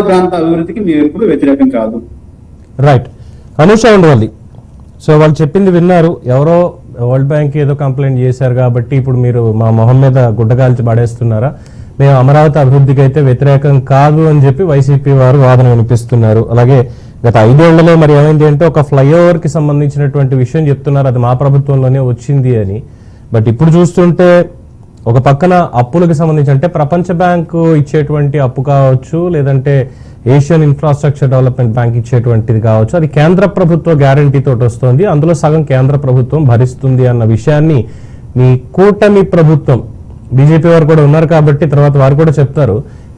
ప్రాంత అభివృద్ధికి మేము ఎప్పుడు వ్యతిరేకం కాదు. రైట్. అనూష ఉండవల్లి, సో వాళ్ళు చెప్పింది విన్నారు. ఎవరో వరల్డ్ బ్యాంక్ ఏదో కంప్లైంట్ చేశారు కాబట్టి ఇప్పుడు మీరు మా మొహం మీద గుడ్డగాల్చి పడేస్తున్నారా? మేము అమరావతి అభివృద్ధికి అయితే వ్యతిరేకం కాదు అని చెప్పి వైసీపీ వారు వాదన వినిపిస్తున్నారు. అలాగే గత 5 ఏళ్లలో మరి ఏమైంది అంటే ఒక ఫ్లైఓవర్ కి సంబంధించినటువంటి విషయం చెప్తున్నారు, అది మా ప్రభుత్వంలోనే వచ్చింది అని. బట్ ఇప్పుడు చూస్తుంటే ఒక పక్కన అప్పులకు సంబంధించి అంటే ప్రపంచ బ్యాంకు ఇచ్చేటువంటి అప్పు కావచ్చు, లేదంటే ఏషియన్ ఇన్ఫ్రాస్ట్రక్చర్ డెవలప్మెంట్ బ్యాంక్ ఇచ్చేటువంటిది కావచ్చు, అది కేంద్ర ప్రభుత్వ గ్యారంటీ తోటి వస్తుంది, అందులో సగం కేంద్ర ప్రభుత్వం భరిస్తుంది అన్న విషయాన్ని మీ కూటమి ప్రభుత్వం, బీజేపీ వారు కూడా ఉన్నారు కాబట్టి తర్వాత వారు కూడా చెప్తారు,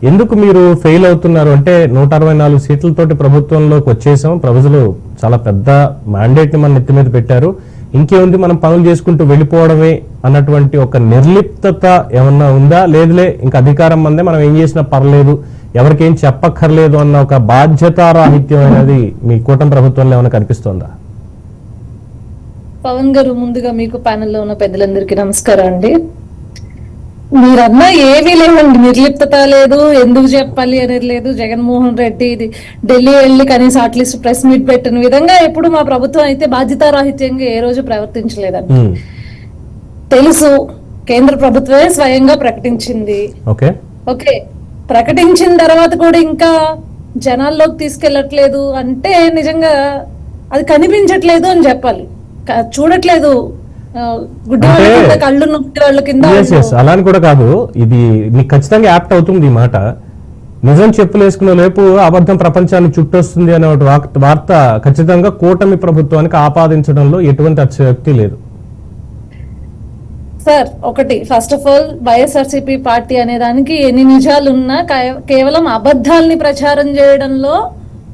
ఎందుకు మీరు ఫెయిల్ అవుతున్నారు అంటే 164 సీట్లతోటి ప్రభుత్వంలోకి వచ్చేసాం, ప్రజలు చాలా పెద్ద మ్యాండేట్ ని మన నెత్తి మీద పెట్టారు, ఇంకేముంది మనం పనులు చేసుకుంటూ వెళ్ళిపోవడమే అన్నటువంటి ఒక నిర్లిప్తత ఏమన్నా ఉందా? లేదులే ఇంకా అధికారం మందే, మనం ఏం చేసినా పర్లేదు, ఎవరికేం చెప్పక్కర్లేదు అన్న ఒక బాధ్యతారాహిత్యం అనేది మీ కూటమి ప్రభుత్వంలో ఏమైనా కనిపిస్తోందా? పవన్ గారు, ముందుగా మీకు ప్యానెల్లో ఉన్న పెద్దలందరికీ నమస్కారం అండి. మీరన్నా ఏమీ లేవండి, నిర్లిప్తత లేదు, ఎందుకు చెప్పాలి అనేది లేదు. జగన్మోహన్ రెడ్డి ఢిల్లీ వెళ్ళి కనీసం అట్లీస్ట్ ప్రెస్ మీట్ పెట్టిన విధంగా ఎప్పుడు మా ప్రభుత్వం అయితే బాధ్యతారాహిత్యంగా ఏ రోజు ప్రవర్తించలేదండి. తెలుసు, కేంద్ర ప్రభుత్వమే స్వయంగా ప్రకటించింది. ఓకే, ప్రకటించిన తర్వాత కూడా ఇంకా జనాల్లోకి తీసుకెళ్లట్లేదు అంటే నిజంగా అది కనిపించట్లేదు అని చెప్పాలి, చూడట్లేదు. అలా అని కూడా కాదు, ఇది మీకు ఖచ్చితంగా యాప్ట్ అవుతుంది ఈ మాట. నిజం చెప్పులేసుకునే లేపు అబద్ధం ప్రపంచాన్ని చుట్టొస్తుంది అనే వార్త ఖచ్చితంగా కూటమి ప్రభుత్వానికి ఆపాదించడంలో ఎటువంటి అతిశయోక్తి లేదు. సార్, ఒకటి first of all YSRCP party అనే దానికి ఎన్ని నిజాలున్నా కేవలం అబద్ధాలని ప్రచారం చేయడంలో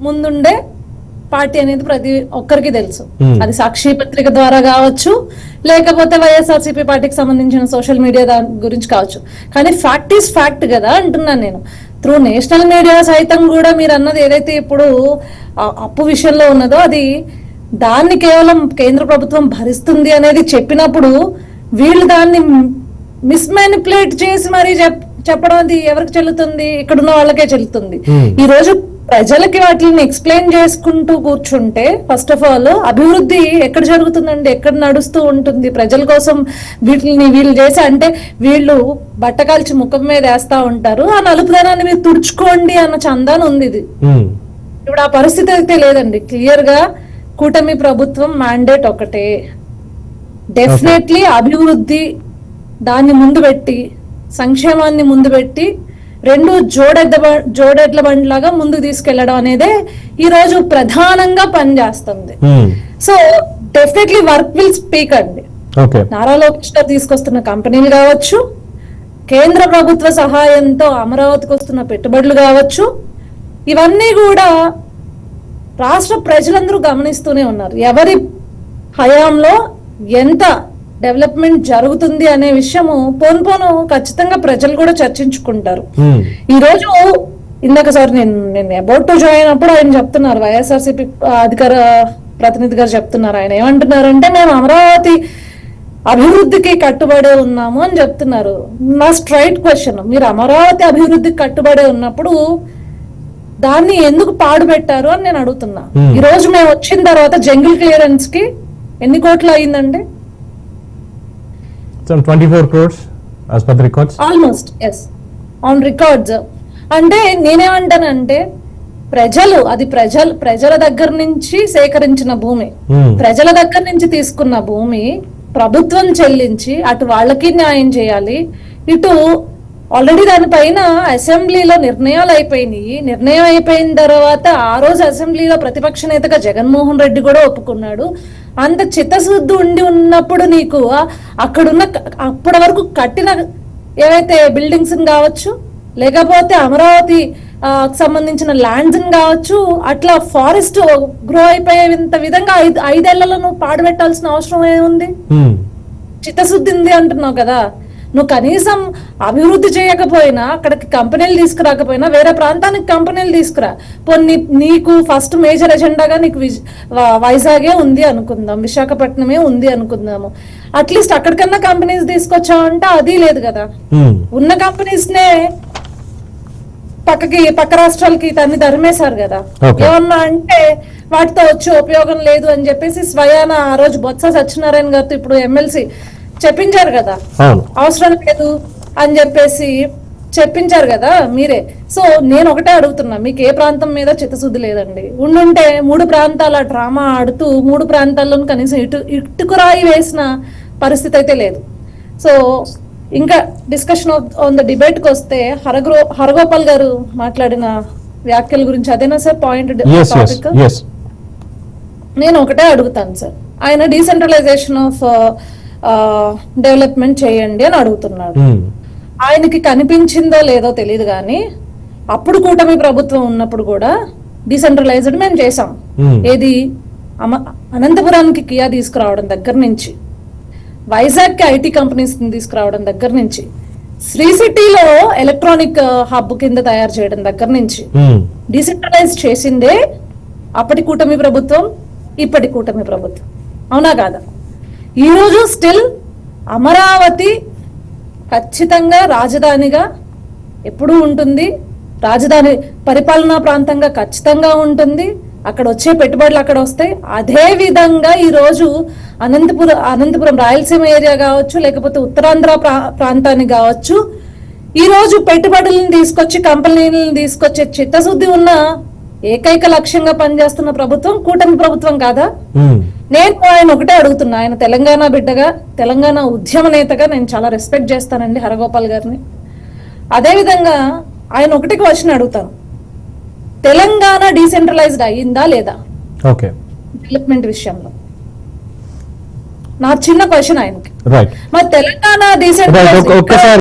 ముందుండే పార్టీ అనేది ప్రతి ఒక్కరికి తెలుసు. అది సాక్షి పత్రిక ద్వారా కావచ్చు, లేకపోతే వైఎస్ఆర్సీపీ పార్టీకి సంబంధించిన సోషల్ మీడియా దాని గురించి కావచ్చు. కానీ ఫ్యాక్ట్ ఈస్ ఫ్యాక్ట్ కదా అంటున్నాను నేను. త్రూ నేషనల్ మీడియా సైతం కూడా మీరు అన్నది ఏదైతే ఇప్పుడు అప్పు విషయంలో ఉన్నదో అది దాన్ని కేవలం కేంద్ర ప్రభుత్వం భరిస్తుంది అనేది చెప్పినప్పుడు వీళ్ళు దాన్ని మిస్మానిపులేట్ చేసి మరీ చెప్పడం అది ఎవరికి చెల్లుతుంది? ఇక్కడున్న వాళ్ళకే చెల్లుతుంది. ఈ రోజు ప్రజలకి వాటిని ఎక్స్ప్లెయిన్ చేసుకుంటూ కూర్చుంటే ఫస్ట్ ఆఫ్ ఆల్ అభివృద్ధి ఎక్కడ జరుగుతుందండి, ఎక్కడ నడుస్తూ ఉంటుంది? ప్రజల కోసం వీళ్ళు చేసి అంటే వీళ్ళు బట్టకాల్చి ముఖం మీద వేస్తా ఉంటారు, ఆ నలుపుదనాన్ని మీరు తుడుచుకోండి అన్న చందాన్ని ఉంది. ఇది ఇప్పుడు ఆ పరిస్థితి అయితే లేదండి. క్లియర్ గా కూటమి ప్రభుత్వం మ్యాండేట్ ఒకటే, డెఫినెట్లీ అభివృద్ధి దాన్ని ముందు పెట్టి, సంక్షేమాన్ని ముందు పెట్టి, రెండు జోడెడ్ల బండిలాగా ముందుకు తీసుకెళ్లడం అనేదే ఈ రోజు ప్రధానంగా పనిచేస్తుంది. So definitely work will speak అండి. నారా లోకేష్ గారు తీసుకొస్తున్న కంపెనీలు కావచ్చు, కేంద్ర ప్రభుత్వ సహాయంతో అమరావతికి వస్తున్న పెట్టుబడులు కావచ్చు, ఇవన్నీ కూడా రాష్ట్ర ప్రజలందరూ గమనిస్తూనే ఉన్నారు. ఎవరి హయాంలో ఎంత డెవలప్మెంట్ జరుగుతుంది అనే విషయము పోను ఖచ్చితంగా ప్రజలు కూడా చర్చించుకుంటారు. ఈ రోజు ఇందాక సార్ నేను అబౌట్ టు జాయిన్ అప్పుడు ఆయన చెప్తున్నారు, వైఎస్ఆర్సీపీ అధికార ప్రతినిధి గారు చెప్తున్నారు, ఆయన ఏమంటున్నారంటే మేము అమరావతి అభివృద్ధికి కట్టుబడే ఉన్నాము అని చెప్తున్నారు. నా స్ట్రైట్ క్వశ్చన్, మీరు అమరావతి అభివృద్ధికి కట్టుబడే ఉన్నప్పుడు దాన్ని ఎందుకు పాడు పెట్టారు అని నేను అడుగుతున్నా. ఈ రోజు మేము వచ్చిన తర్వాత జంగిల్ క్లియరెన్స్ కి ఎన్ని కోట్లు అయిందండి? 24 crores as per the records. Almost, yes, on records. అంటే నేనేమంటానంటే ప్రజల దగ్గర నుంచి సేకరించిన భూమి, ప్రజల దగ్గర నుంచి తీసుకున్న భూమి ప్రభుత్వం చెల్లించి అటు వాళ్ళకి న్యాయం చేయాలి, ఇటు ఆల్రెడీ దానిపైన అసెంబ్లీలో నిర్ణయాలు అయిపోయినాయి. నిర్ణయం అయిపోయిన తర్వాత ఆ రోజు అసెంబ్లీలో ప్రతిపక్ష నేతగా జగన్మోహన్ రెడ్డి కూడా ఒప్పుకున్నాడు. అంత చిత్తశుద్ధి ఉండి ఉన్నప్పుడు నీకు అక్కడున్న అప్పటి వరకు కట్టిన ఏవైతే బిల్డింగ్స్ కావచ్చు, లేకపోతే అమరావతి సంబంధించిన ల్యాండ్స్ కావచ్చు, అట్లా ఫారెస్ట్ గ్రో అయిపోయేంత విధంగా 5 ఏళ్లలో నువ్వు పాడుపెట్టాల్సిన అవసరం ఏముంది? చిత్తశుద్ధి ఉంది అంటున్నావు కదా. నువ్వు కనీసం అభివృద్ధి చేయకపోయినా, అక్కడికి కంపెనీలు తీసుకురాకపోయినా వేరే ప్రాంతానికి కంపెనీలు తీసుకురా. పోనీ నీకు ఫస్ట్ మేజర్ ఎజెండాగా నీకు వైజాగే ఉంది అనుకుందాం, విశాఖపట్నమే ఉంది అనుకుందాము, అట్లీస్ట్ అక్కడికన్నా కంపెనీస్ తీసుకొచ్చావంటే అది లేదు కదా. ఉన్న కంపెనీస్ నే పక్క రాష్ట్రాలకి తన్ని ధర్మేశారు కదా. Okay. ఏమన్నా అంటే వాటితో వచ్చి ఉపయోగం లేదు అని చెప్పేసి స్వయాన ఆ రోజు బొత్స సత్యనారాయణ గారితో ఇప్పుడు ఎమ్మెల్సీ చెప్పించారు కదా, అవును అవసరం లేదు అని చెప్పేసి చెప్పించారు కదా మీరే. సో నేను ఒకటే అడుగుతున్నా, మీకు ఏ ప్రాంతం మీద చిత్తశుద్ధి లేదండి? ఉండుంటే 3 ప్రాంతాల డ్రామా ఆడుతూ 3 ప్రాంతాల్లో కనీసం ఇటుకురాయి వేసిన పరిస్థితి అయితే లేదు. సో ఇంకా డిస్కషన్ ఆన్ ద డిబేట్ కి వస్తే హరగోపాల్ గారు మాట్లాడిన వ్యాఖ్యల గురించి అదేనా సార్ పాయింట్ టాపిక్? నేను ఒకటే అడుగుతాను సార్, ఆయన డీసెంట్రలైజేషన్ ఆఫ్ డెవలప్మెంట్ చేయండి అని అడుగుతున్నాడు. ఆయనకి కనిపించిందో లేదో తెలియదు కానీ అప్పుడు కూటమి ప్రభుత్వం ఉన్నప్పుడు కూడా డీసెంట్రలైజ్డ్ మేము చేసాం. ఏది అనంతపురానికి కియా తీసుకురావడం దగ్గర నుంచి, వైజాగ్ కి ఐటీ కంపెనీస్ తీసుకురావడం దగ్గర నుంచి, శ్రీ సిటీలో ఎలక్ట్రానిక్ హబ్ కింద తయారు చేయడం దగ్గర నుంచి డీసెంట్రలైజ్ చేసిందే అప్పటి కూటమి ప్రభుత్వం, ఇప్పటి కూటమి ప్రభుత్వం. అవునా కాదా? ఈ రోజు స్టిల్ అమరావతి ఖచ్చితంగా రాజధానిగా ఎప్పుడూ ఉంటుంది, రాజధాని పరిపాలనా ప్రాంతంగా ఖచ్చితంగా ఉంటుంది. అక్కడ వచ్చే పెట్టుబడులు అక్కడ వస్తాయి. అదే విధంగా ఈ రోజు అనంతపురం రాయలసీమ ఏరియా కావచ్చు, లేకపోతే ఉత్తరాంధ్ర ప్రాంతానికి కావచ్చు, ఈ రోజు పెట్టుబడులను తీసుకొచ్చి కంపెనీలను తీసుకొచ్చే చిత్తశుద్ధి ఉన్న ఏకైక లక్ష్యంగా పనిచేస్తున్న ప్రభుత్వం కూటమి ప్రభుత్వం కాదా? నేను ఆయన ఒకటే అడుగుతున్నా, ఆయన తెలంగాణ బిడ్డగా, తెలంగాణ ఉద్యమ నేతగా నేను చాలా రెస్పెక్ట్ చేస్తానండి హరగోపాల్ గారిని. అదే విధంగా ఆయన ఒకటి క్వశ్చన్ అడుగుతాను, తెలంగాణ డీసెంట్రలైజ్డ్ అయ్యిందా లేదా డెవలప్మెంట్ విషయంలో? నా చిన్న క్వశ్చన్ ఆయనకి. మరి తెలంగాణ డీసెంట్రలైజ్